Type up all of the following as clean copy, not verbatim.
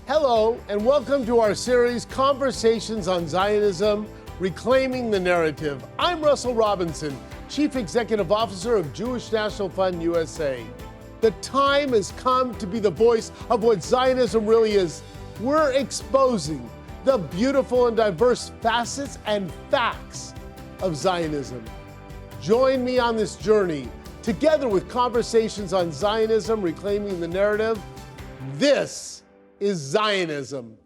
Hello, and welcome to our series, Conversations on Zionism, Reclaiming the Narrative. I'm Russell Robinson, Chief Executive Officer of Jewish National Fund USA. The time has come to be the voice of what Zionism really is. We're exposing the beautiful and diverse facets and facts of Zionism. Join me on this journey, together with Conversations on Zionism, Reclaiming the Narrative. This is Zionism.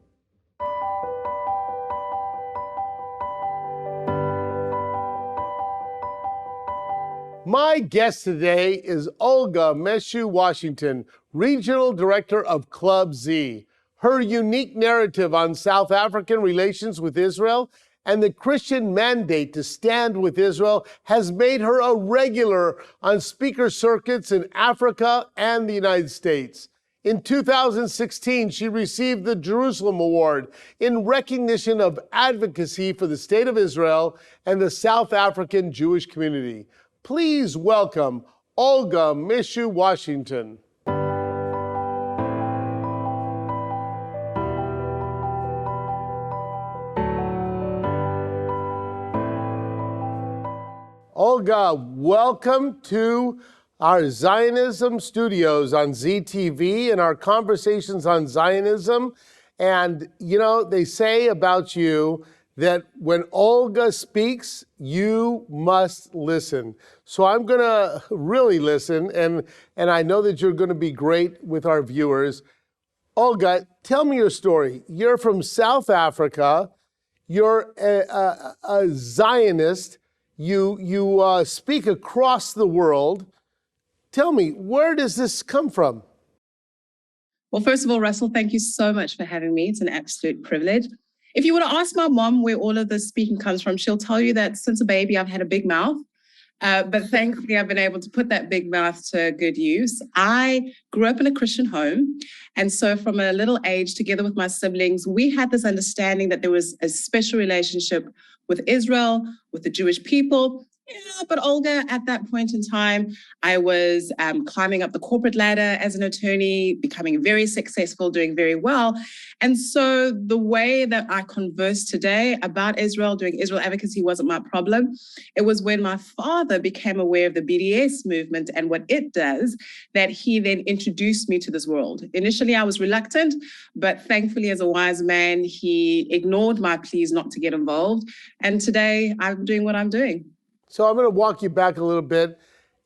My guest today is Olga Meshoe Washington, Regional Director of Club Z. Her unique narrative on South African relations with Israel and the Christian mandate to stand with Israel has made her a regular on speaker circuits in Africa and the United States. In 2016, she received the Jerusalem Award in recognition of advocacy for the State of Israel and the South African Jewish community. Please welcome Olga Meshoe Washington. Olga, welcome to our Zionism studios on ZTV and our Conversations on Zionism. And, you know, they say about you that when Olga speaks, you must listen. So I'm going to really listen, and I know that you're going to be great with our viewers. Olga, tell me your story. You're from South Africa. You're a Zionist. You speak across the world. Tell me, where does this come from? Well, first of all, Russell, thank you so much for having me. It's an absolute privilege. If you were to ask my mom where all of this speaking comes from, she'll tell you that since a baby, I've had a big mouth. But thankfully, I've been able to put that big mouth to good use. I grew up in a Christian home. And so from a little age, together with my siblings, we had this understanding that there was a special relationship with Israel, with the Jewish people. Yeah, but Olga, at that point in time, I was climbing up the corporate ladder as an attorney, becoming very successful, doing very well. And so the way that I converse today about Israel, doing Israel advocacy wasn't my problem. It was when my father became aware of the BDS movement and what it does, that he then introduced me to this world. Initially, I was reluctant, but thankfully, as a wise man, he ignored my pleas not to get involved. And today, I'm doing what I'm doing. So I'm going to walk you back a little bit.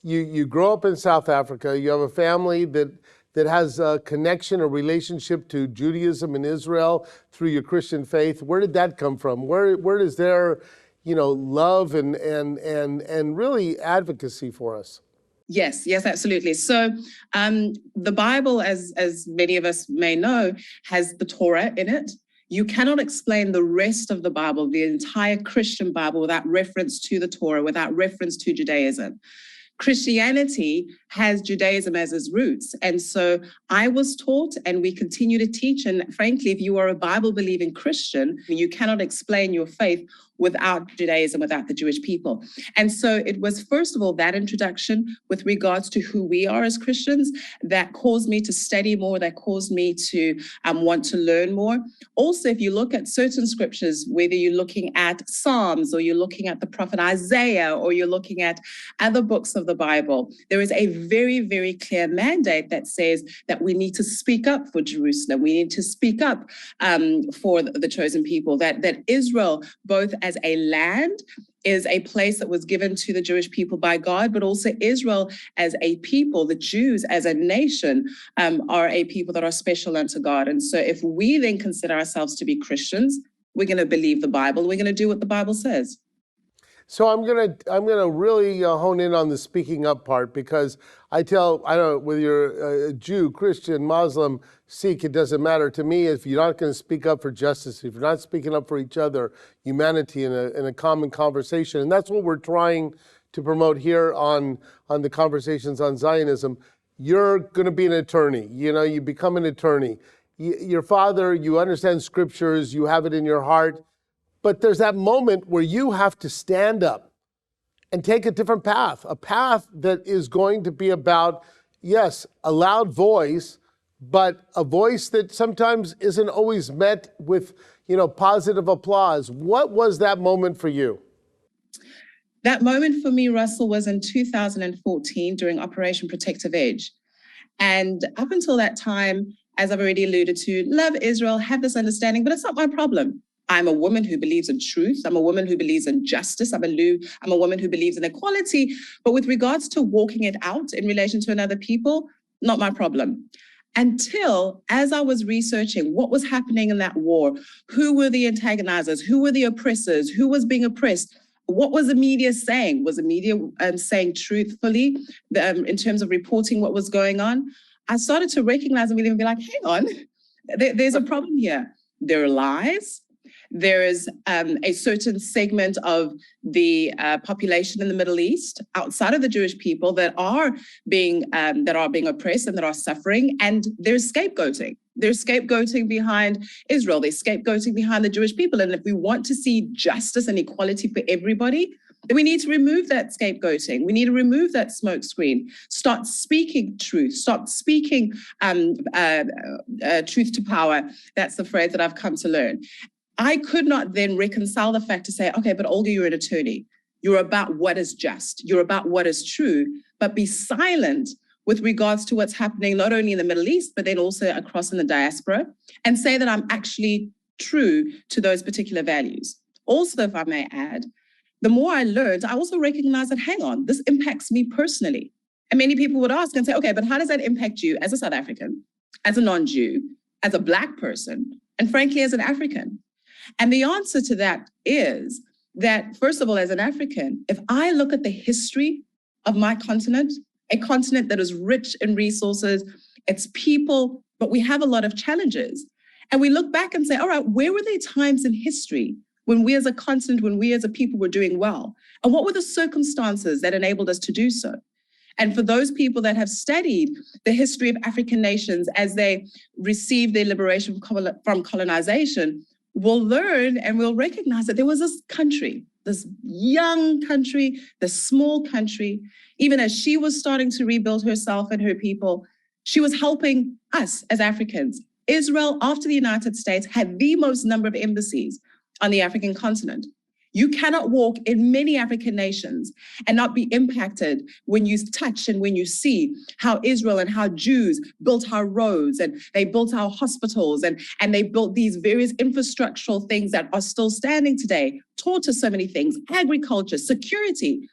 You grow up in South Africa. You have a family that has a connection, a relationship to Judaism and Israel through your Christian faith. Where did that come from? Where does their, love and really advocacy for us? Yes, absolutely. So the Bible, as many of us may know, has the Torah in it. You cannot explain the rest of the Bible, the entire Christian Bible, without reference to the Torah, without reference to Judaism. Christianity has Judaism as its roots. And so I was taught, and we continue to teach. And frankly, if you are a Bible-believing Christian, you cannot explain your faith without Judaism, without the Jewish people. And so it was, first of all, that introduction with regards to who we are as Christians that caused me to study more, that caused me to want to learn more. Also, if you look at certain scriptures, whether you're looking at Psalms or you're looking at the prophet Isaiah or you're looking at other books of the Bible, there is a very, very clear mandate that says that we need to speak up for Jerusalem. We need to speak up for the chosen people, that Israel, both as a land, is a place that was given to the Jewish people by God, but also Israel as a people, the Jews as a nation, are a people that are special unto God. And so if we then consider ourselves to be Christians, we're going to believe the Bible. We're going to do what the Bible says. So I'm gonna really hone in on the speaking up part, because I don't know whether you're a Jew, Christian, Muslim, Sikh, it doesn't matter to me. If you're not going to speak up for justice, if you're not speaking up for each other, humanity in a common conversation, and that's what we're trying to promote here on the Conversations on Zionism. You're going to be an attorney. You become an attorney. Your father, you understand scriptures, you have it in your heart. But there's that moment where you have to stand up and take a different path, a path that is going to be about, yes, a loud voice, but a voice that sometimes isn't always met with, positive applause. What was that moment for you? That moment for me, Russell, was in 2014 during Operation Protective Edge. And up until that time, as I've already alluded to, love Israel, have this understanding, but it's not my problem. I'm a woman who believes in truth. I'm a woman who believes in justice. I'm a woman who believes in equality. But with regards to walking it out in relation to another people, not my problem. Until, as I was researching what was happening in that war, who were the antagonizers, who were the oppressors, who was being oppressed, what was the media saying? Was the media saying truthfully in terms of reporting what was going on? I started to recognize and be like, hang on, there's a problem here. There are lies. There is a certain segment of the population in the Middle East, outside of the Jewish people, that are being oppressed and that are suffering, and there's scapegoating. There's scapegoating behind Israel. There's scapegoating behind the Jewish people. And if we want to see justice and equality for everybody, then we need to remove that scapegoating. We need to remove that smokescreen. Start speaking truth. Start speaking truth to power. That's the phrase that I've come to learn. I could not then reconcile the fact to say, okay, but Olga, you're an attorney. You're about what is just. You're about what is true, but be silent with regards to what's happening, not only in the Middle East, but then also across in the diaspora, and say that I'm actually true to those particular values. Also, if I may add, the more I learned, I also recognized that, hang on, this impacts me personally. And many people would ask and say, okay, but how does that impact you as a South African, as a non-Jew, as a Black person, and frankly, as an African? And the answer to that is that, first of all, as an African, if I look at the history of my continent, a continent that is rich in resources, its people, but we have a lot of challenges. And we look back and say, all right, where were there times in history when we as a continent, when we as a people were doing well? And what were the circumstances that enabled us to do so? And for those people that have studied the history of African nations as they received their liberation from colonization, we'll learn and we'll recognize that there was this country, this young country, this small country. Even as she was starting to rebuild herself and her people, she was helping us as Africans. Israel, after the United States, had the most number of embassies on the African continent. You cannot walk in many African nations and not be impacted when you touch and when you see how Israel and how Jews built our roads, and they built our hospitals, and they built these various infrastructural things that are still standing today, taught us so many things, agriculture, security.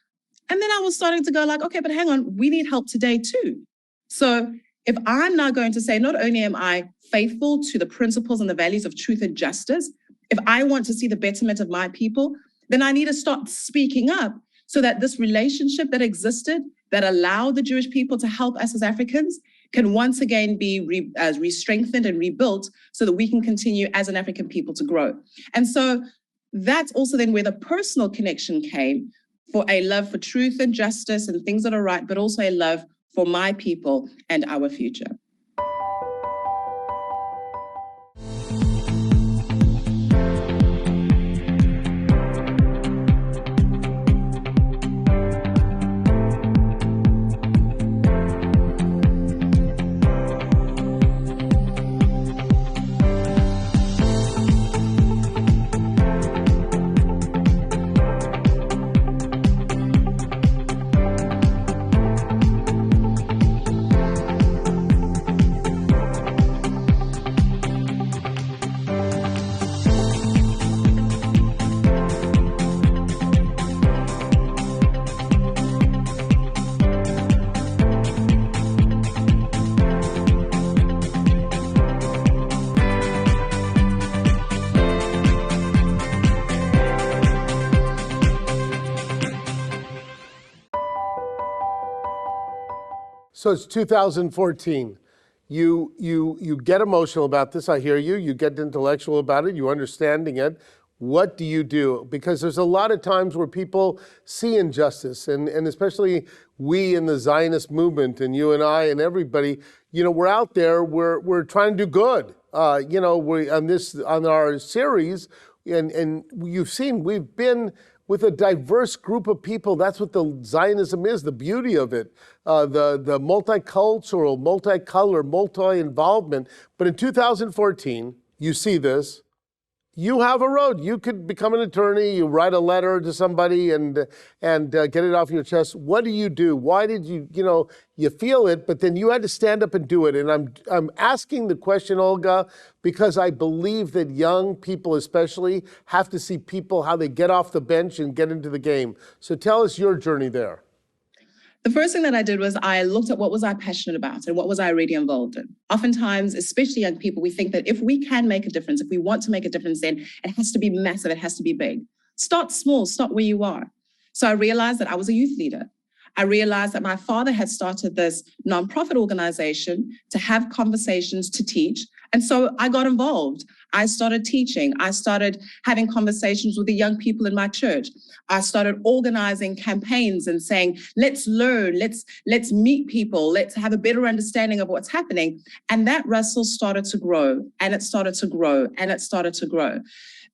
And then I was starting to go like, okay, but hang on, we need help today too. So if I'm now going to say, not only am I faithful to the principles and the values of truth and justice, if I want to see the betterment of my people, then I need to start speaking up so that this relationship that existed, that allowed the Jewish people to help us as Africans, can once again be re-strengthened and rebuilt so that we can continue as an African people to grow. And so that's also then where the personal connection came, for a love for truth and justice and things that are right, but also a love for my people and our future. So it's 2014. You get emotional about this. I hear you. You get intellectual about it. You're understanding it. What do you do? Because there's a lot of times where people see injustice, and especially we in the Zionist movement, and you and I and everybody, we're out there. We're trying to do good. We on our series, and you've seen we've been with a diverse group of people. That's what the Zionism is, the beauty of it, the multicultural, multicolor, multi-involvement. But in 2014, you see this. You have a road. You could become an attorney. You write a letter to somebody and get it off your chest. What do? Why did you? You feel it, but then you had to stand up and do it. And I'm asking the question, Olga, because I believe that young people, especially, have to see people how they get off the bench and get into the game. So tell us your journey there. The first thing that I did was I looked at what was I passionate about and what was I already involved in. Oftentimes, especially young people, we think that if we can make a difference, if we want to make a difference, then it has to be massive, it has to be big. Start small, start where you are. So I realized that I was a youth leader. I realized that my father had started this nonprofit organization to have conversations, to teach. And so I got involved. I started teaching. I started having conversations with the young people in my church. I started organizing campaigns and saying, let's learn, let's meet people, let's have a better understanding of what's happening. And that Russell started to grow, and it started to grow, and it started to grow.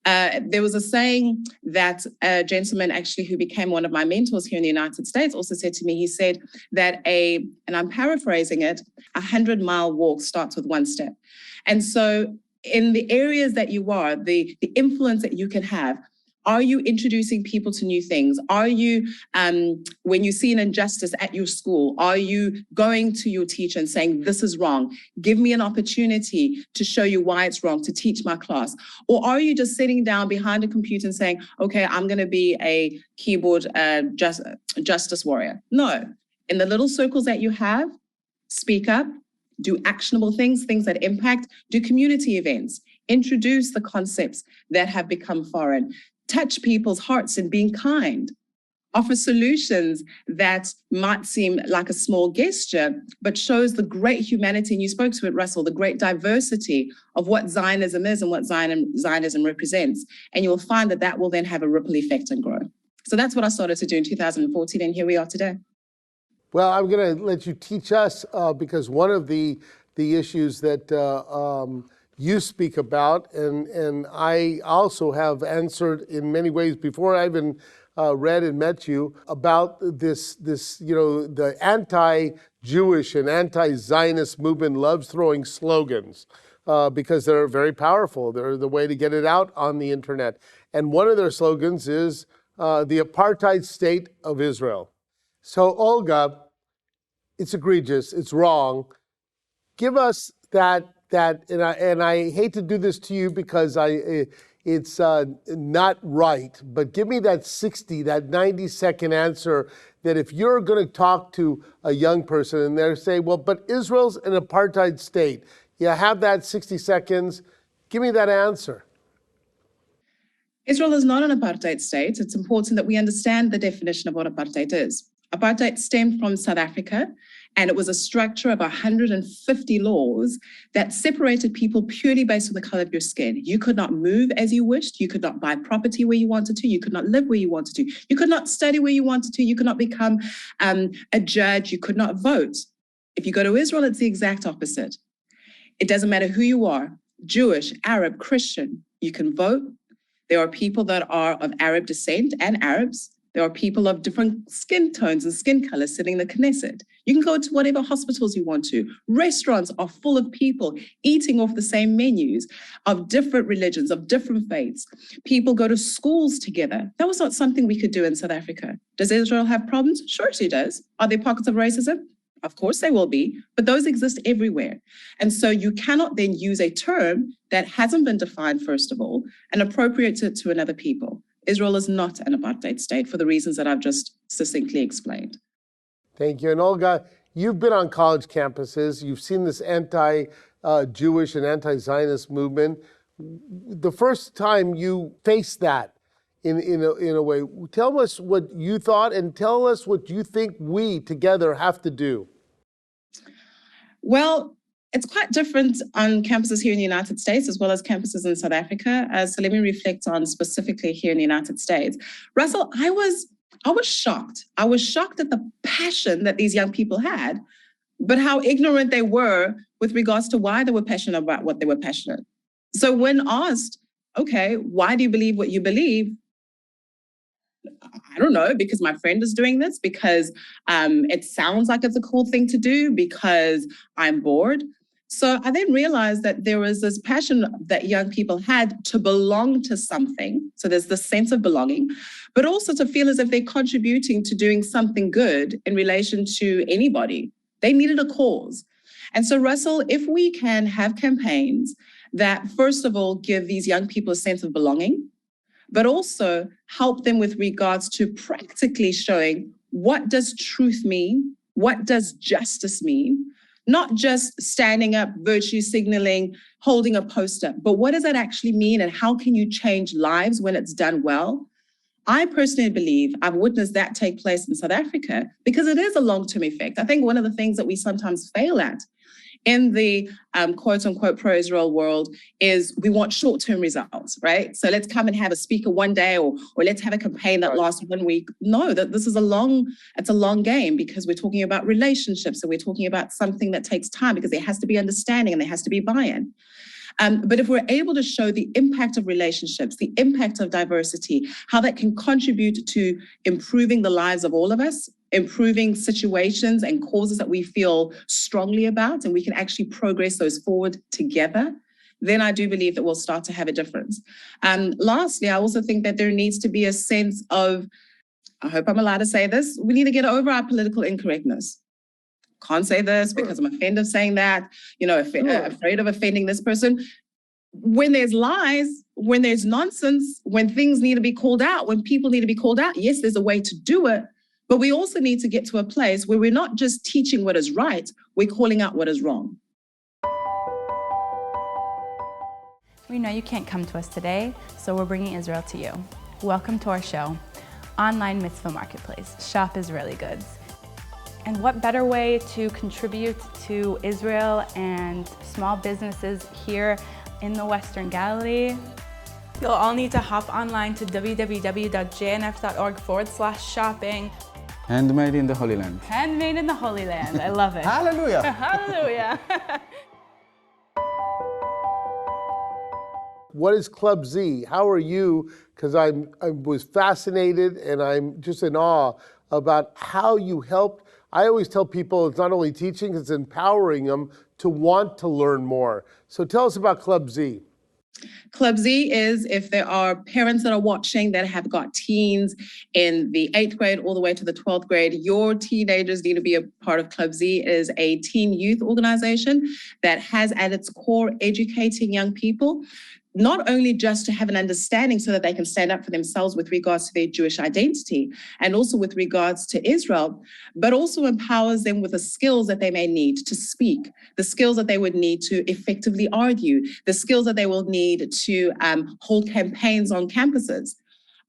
There was a saying that a gentleman actually who became one of my mentors here in the United States also said to me, he said that and I'm paraphrasing it, 100-mile walk starts with one step. And so in the areas that you are, the influence that you can have, are you introducing people to new things? Are you, when you see an injustice at your school, are you going to your teacher and saying, this is wrong? Give me an opportunity to show you why it's wrong, to teach my class. Or are you just sitting down behind a computer and saying, okay, I'm going to be a keyboard justice warrior? No. In the little circles that you have, speak up, do actionable things, things that impact, do community events, introduce the concepts that have become foreign. Touch people's hearts in being kind, offer solutions that might seem like a small gesture, but shows the great humanity, and you spoke to it, Russell, the great diversity of what Zionism is and what Zionism represents. And you'll find that that will then have a ripple effect and grow. So that's what I started to do in 2014, and here we are today. Well, I'm going to let you teach us because one of the issues that you speak about, and I also have answered in many ways before I even read and met you about this the anti-Jewish and anti-Zionist movement loves throwing slogans because they're very powerful. They're the way to get it out on the internet. And one of their slogans is the apartheid state of Israel. So Olga, it's egregious, it's wrong. Give us that, and I hate to do this to you because it's not right, but give me that 90-second answer that if you're going to talk to a young person and they're saying, well, but Israel's an apartheid state. You have that 60 seconds. Give me that answer. Israel is not an apartheid state. It's important that we understand the definition of what apartheid is. Apartheid stemmed from South Africa, and it was a structure of 150 laws that separated people purely based on the color of your skin. You could not move as you wished. You could not buy property where you wanted to. You could not live where you wanted to. You could not study where you wanted to. You could not become a judge. You could not vote. If you go to Israel, it's the exact opposite. It doesn't matter who you are, Jewish, Arab, Christian, you can vote. There are people that are of Arab descent and Arabs. There are people of different skin tones and skin colors sitting in the Knesset. You can go to whatever hospitals you want to. Restaurants are full of people eating off the same menus of different religions, of different faiths. People go to schools together. That was not something we could do in South Africa. Does Israel have problems? Sure, it does. Are there pockets of racism? Of course they will be, but those exist everywhere. And so you cannot then use a term that hasn't been defined, first of all, and appropriate it to another people. Israel is not an apartheid state for the reasons that I've just succinctly explained. Thank you. And Olga, you've been on college campuses. You've seen this anti-Jewish and anti-Zionist movement. The first time you faced that in a way, tell us what you thought and tell us what you think we together have to do. Well, it's quite different on campuses here in the United States as well as campuses in South Africa. So let me reflect on specifically here in the United States. Russell, I was shocked. I was shocked at the passion that these young people had, but how ignorant they were with regards to why they were passionate about what they were passionate. So when asked, okay, why do you believe what you believe? I don't know, because my friend is doing this, because it sounds like it's a cool thing to do, because I'm bored. So I then realized that there was this passion that young people had to belong to something. So there's this sense of belonging, but also to feel as if they're contributing to doing something good in relation to anybody. They needed a cause. And so, Russell, if we can have campaigns that, first of all, give these young people a sense of belonging, but also help them with regards to practically showing what does truth mean, what does justice mean, not just standing up, virtue signaling, holding a poster, but what does that actually mean and how can you change lives when it's done well? I personally believe I've witnessed that take place in South Africa because it is a long-term effect. I think one of the things that we sometimes fail at in the quote unquote pro-Israel world is we want short-term results, right? So let's come and have a speaker one day or let's have a campaign that lasts 1 week. No, that this is a long game because we're talking about relationships and we're talking about something that takes time because there has to be understanding and there has to be buy-in. But if we're able to show the impact of relationships, the impact of diversity, how that can contribute to improving the lives of all of us, improving situations and causes that we feel strongly about, and we can actually progress those forward together, then I do believe that we'll start to have a difference. Lastly, I also think that there needs to be a sense of, I hope I'm allowed to say this, we need to get over our political incorrectness. Can't say this because I'm offended of saying that, afraid of offending this person. When there's lies, when there's nonsense, when things need to be called out, when people need to be called out, yes, there's a way to do it. But we also need to get to a place where we're not just teaching what is right, we're calling out what is wrong. We know you can't come to us today, so we're bringing Israel to you. Welcome to our show, Online Mitzvah Marketplace, Shop Israeli Goods. And what better way to contribute to Israel and small businesses here in the Western Galilee? You'll all need to hop online to www.jnf.org/shopping. Handmade in the Holy Land. Handmade in the Holy Land. I love it. Hallelujah. Hallelujah. What is Club Z? How are you? Because I was fascinated and I'm just in awe about how you helped. I always tell people it's not only teaching, it's empowering them to want to learn more. So tell us about Club Z. Club Z is if there are parents that are watching that have got teens in the 8th grade all the way to the 12th grade, your teenagers need to be a part of Club Z. It is a teen youth organization that has at its core educating young people, not only just to have an understanding so that they can stand up for themselves with regards to their Jewish identity and also with regards to Israel, but also empowers them with the skills that they may need to speak, the skills that they would need to effectively argue, the skills that they will need to hold campaigns on campuses.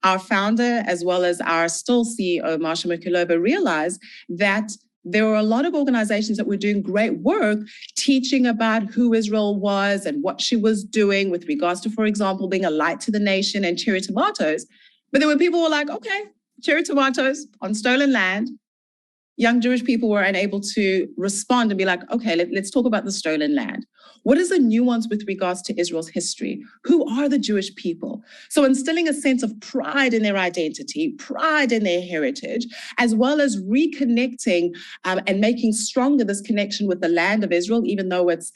Our founder, as well as our still CEO, Marsha Mikulova, realized that there were a lot of organizations that were doing great work teaching about who Israel was and what she was doing with regards to, for example, being a light to the nation and cherry tomatoes. But there were people who were like, okay, cherry tomatoes on stolen land. Young Jewish people were unable to respond and be like, okay, let's talk about the stolen land. What is the nuance with regards to Israel's history? Who are the Jewish people? So instilling a sense of pride in their identity, pride in their heritage, as well as reconnecting and making stronger this connection with the land of Israel, even though it's,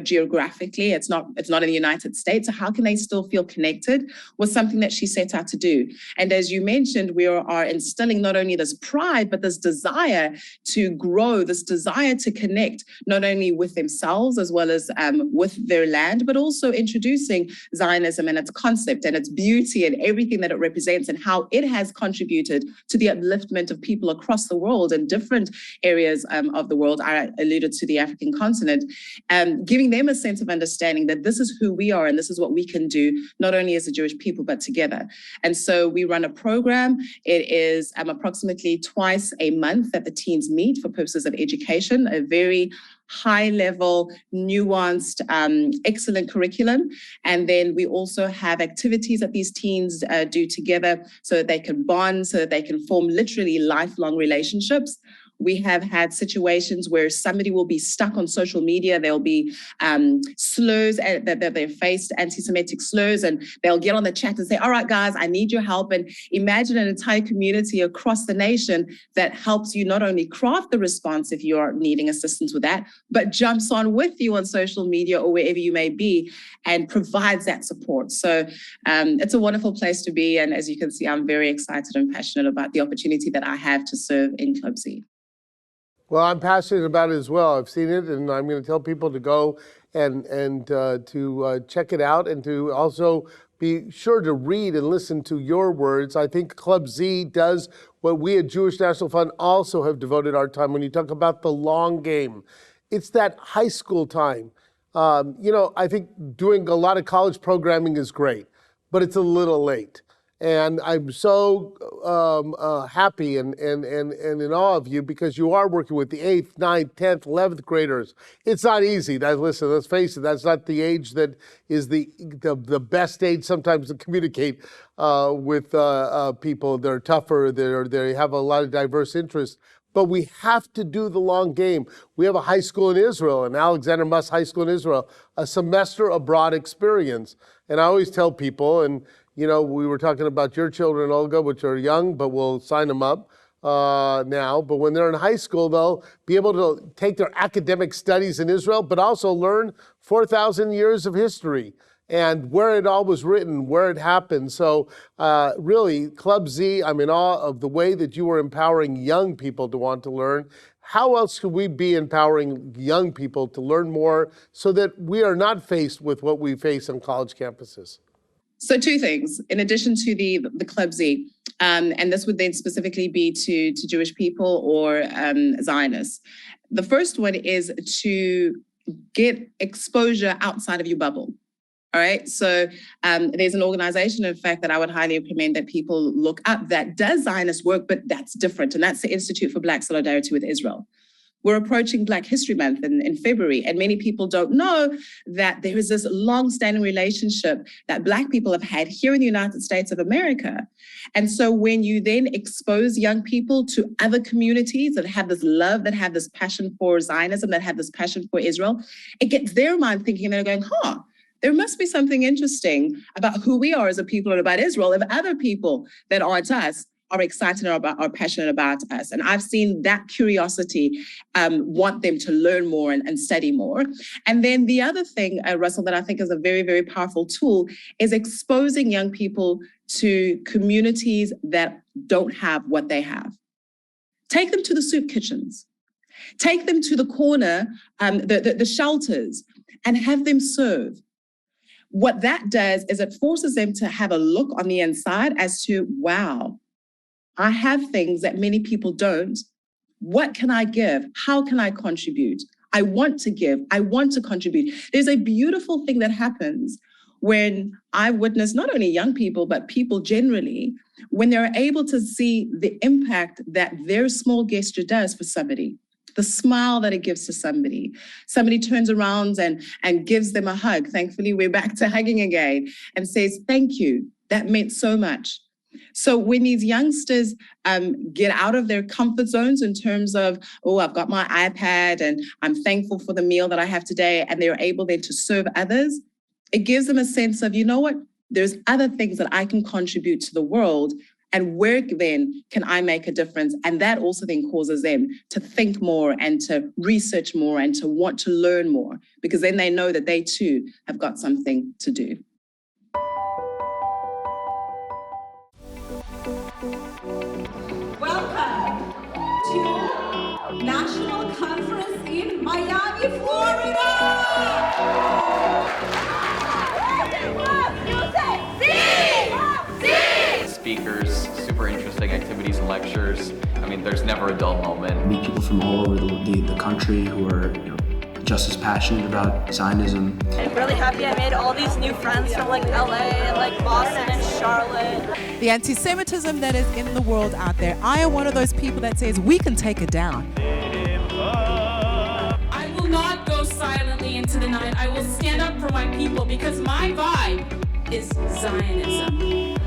geographically, it's not in the United States. So how can they still feel connected was something that she set out to do. And as you mentioned, we are instilling not only this pride, but this desire to grow, this desire to connect, not only with themselves as well as with their land, but also introducing Zionism and its concept and its beauty and everything that it represents and how it has contributed to the upliftment of people across the world in different areas of the world. I alluded to the African continent, giving them a sense of understanding that this is who we are and this is what we can do, not only as a Jewish people, but together. And so we run a program. It is approximately twice a month that the teens meet for purposes of education, a very high-level, nuanced, excellent curriculum. And then we also have activities that these teens do together so that they can bond, so that they can form literally lifelong relationships. We have had situations where somebody will be stuck on social media. There'll be slurs that they're faced, anti-Semitic slurs, and they'll get on the chat and say, all right, guys, I need your help. And imagine an entire community across the nation that helps you not only craft the response if you're needing assistance with that, but jumps on with you on social media or wherever you may be and provides that support. So it's a wonderful place to be. And as you can see, I'm very excited and passionate about the opportunity that I have to serve in Club Z. Well, I'm passionate about it as well. I've seen it, and I'm going to tell people to go and to check it out, and to also be sure to read and listen to your words. I think Club Z does what we at Jewish National Fund also have devoted our time. When you talk about the long game, it's that high school time. I think doing a lot of college programming is great, but it's a little late. And I'm so happy and in awe of you, because you are working with the 8th, 9th, 10th, 11th graders. It's not easy. Listen, let's face it, that's not the age that is the best age sometimes to communicate with people. They're tougher, they have a lot of diverse interests. But we have to do the long game. We have a high school in Israel, an Alexander Muss High School in Israel, a semester abroad experience. And I always tell people, and we were talking about your children, Olga, which are young, but we'll sign them up now. But when they're in high school, they'll be able to take their academic studies in Israel, but also learn 4,000 years of history and where it all was written, where it happened. So really, Club Z, I'm in awe of the way that you are empowering young people to want to learn. How else could we be empowering young people to learn more so that we are not faced with what we face on college campuses? So two things, in addition to the Club Z, and this would then specifically be to Jewish people or Zionists. The first one is to get exposure outside of your bubble. All right. So there's an organization, in fact, that I would highly recommend that people look up that does Zionist work, but that's different. And that's the Institute for Black Solidarity with Israel. We're approaching Black History Month in February, and many people don't know that there is this long-standing relationship that Black people have had here in the United States of America. And so when you then expose young people to other communities that have this love, that have this passion for Zionism, that have this passion for Israel, it gets their mind thinking, they're going, there must be something interesting about who we are as a people and about Israel if other people that aren't us are excited or are passionate about us. And I've seen that curiosity want them to learn more and study more. And then the other thing, Russell, that I think is a very, very powerful tool is exposing young people to communities that don't have what they have. Take them to the soup kitchens. Take them to the corner, the shelters, and have them serve. What that does is it forces them to have a look on the inside as to, wow, I have things that many people don't. What can I give? How can I contribute? I want to give. I want to contribute. There's a beautiful thing that happens when I witness not only young people, but people generally, when they're able to see the impact that their small gesture does for somebody, the smile that it gives to somebody. Somebody turns around and gives them a hug. Thankfully, we're back to hugging again, and says, thank you. That meant so much. So when these youngsters get out of their comfort zones in terms of, I've got my iPad and I'm thankful for the meal that I have today, and they're able then to serve others, it gives them a sense of, you know what, there's other things that I can contribute to the world, and where then can I make a difference? And that also then causes them to think more and to research more and to want to learn more, because then they know that they too have got something to do. Welcome to National Conference in Miami, Florida! Speakers, super interesting activities and lectures. I mean, there's never a dull moment. Meet people from all over the country who are just as passionate about Zionism. I'm really happy I made all these new friends from LA and Boston and Charlotte. The anti-Semitism that is in the world out there, I am one of those people that says we can take it down. I will not go silently into the night. I will stand up for my people, because my vibe is Zionism.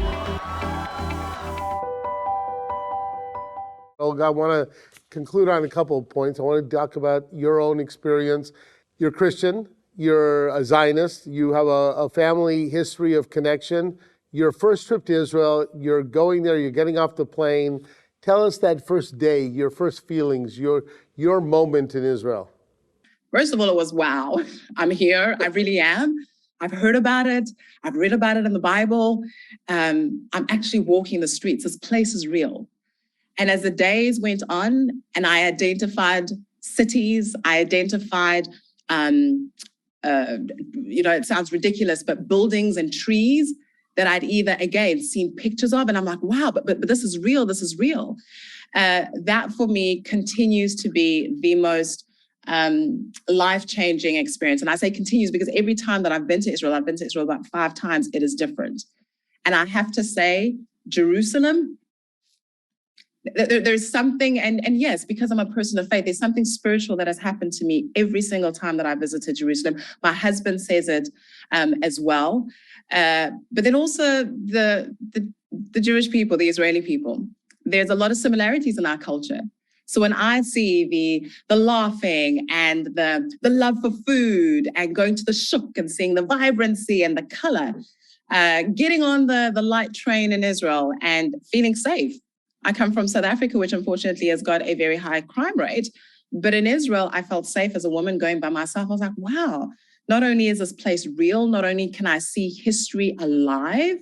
Olga, I want to conclude on a couple of points. I want to talk about your own experience. You're Christian, you're a Zionist, you have a family history of connection. Your first trip to Israel, you're going there, you're getting off the plane. Tell us that first day, your first feelings, your moment in Israel. First of all, it was wow. I'm here. I really am. I've heard about it. I've read about it in the Bible. I'm actually walking the streets. This place is real. And as the days went on and I identified cities, I identified, it sounds ridiculous, but buildings and trees that I'd either, again, seen pictures of, and I'm like, wow, but this is real, this is real. That for me continues to be the most life-changing experience. And I say continues because every time that I've been to Israel about 5 times, it is different. And I have to say, Jerusalem, there's something, and yes, because I'm a person of faith, there's something spiritual that has happened to me every single time that I visited Jerusalem. My husband says it as well. But then also the Jewish people, the Israeli people, there's a lot of similarities in our culture. So when I see the laughing and the love for food and going to the shuk and seeing the vibrancy and the color, getting on the light train in Israel and feeling safe. I come from South Africa, which unfortunately has got a very high crime rate. But in Israel, I felt safe as a woman going by myself. I was like, wow, not only is this place real, not only can I see history alive,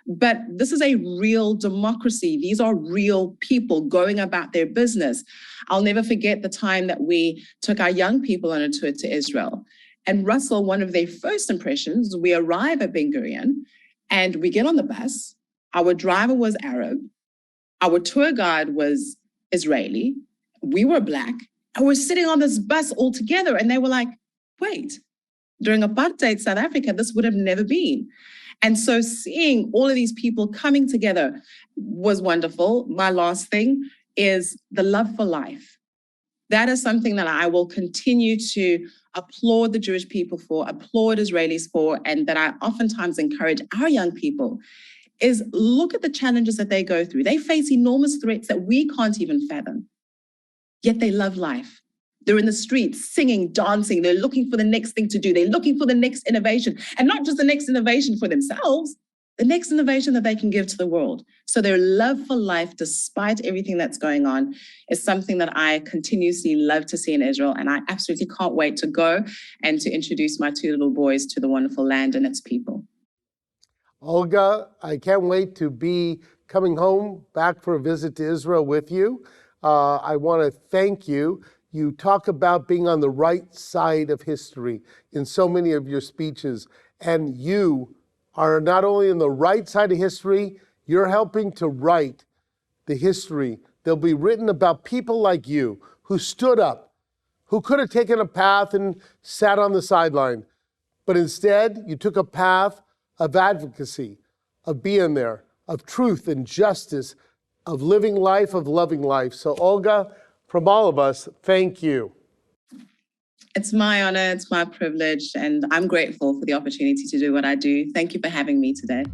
but this is a real democracy. These are real people going about their business. I'll never forget the time that we took our young people on a tour to Israel. And Russell, one of their first impressions, we arrive at Ben Gurion and we get on the bus. Our driver was Arab. Our tour guide was Israeli. We were Black. And we're sitting on this bus all together. And they were like, wait, during apartheid South Africa, this would have never been. And so seeing all of these people coming together was wonderful. My last thing is the love for life. That is something that I will continue to applaud the Jewish people for, applaud Israelis for, and that I oftentimes encourage our young people is look at the challenges that they go through. They face enormous threats that we can't even fathom, yet they love life. They're in the streets singing, dancing. They're looking for the next thing to do. They're looking for the next innovation, and not just the next innovation for themselves, the next innovation that they can give to the world. So their love for life, despite everything that's going on, is something that I continuously love to see in Israel. And I absolutely can't wait to go and to introduce my 2 little boys to the wonderful land and its people. Olga, I can't wait to be coming home back for a visit to Israel with you. I want to thank you. You talk about being on the right side of history in so many of your speeches, and you are not only in the right side of history, you're helping to write the history. They'll be written about people like you who stood up, who could have taken a path and sat on the sideline, but instead you took a path of advocacy, of being there, of truth and justice, of living life, of loving life. So Olga, from all of us, thank you. It's my honor, it's my privilege, and I'm grateful for the opportunity to do what I do. Thank you for having me today.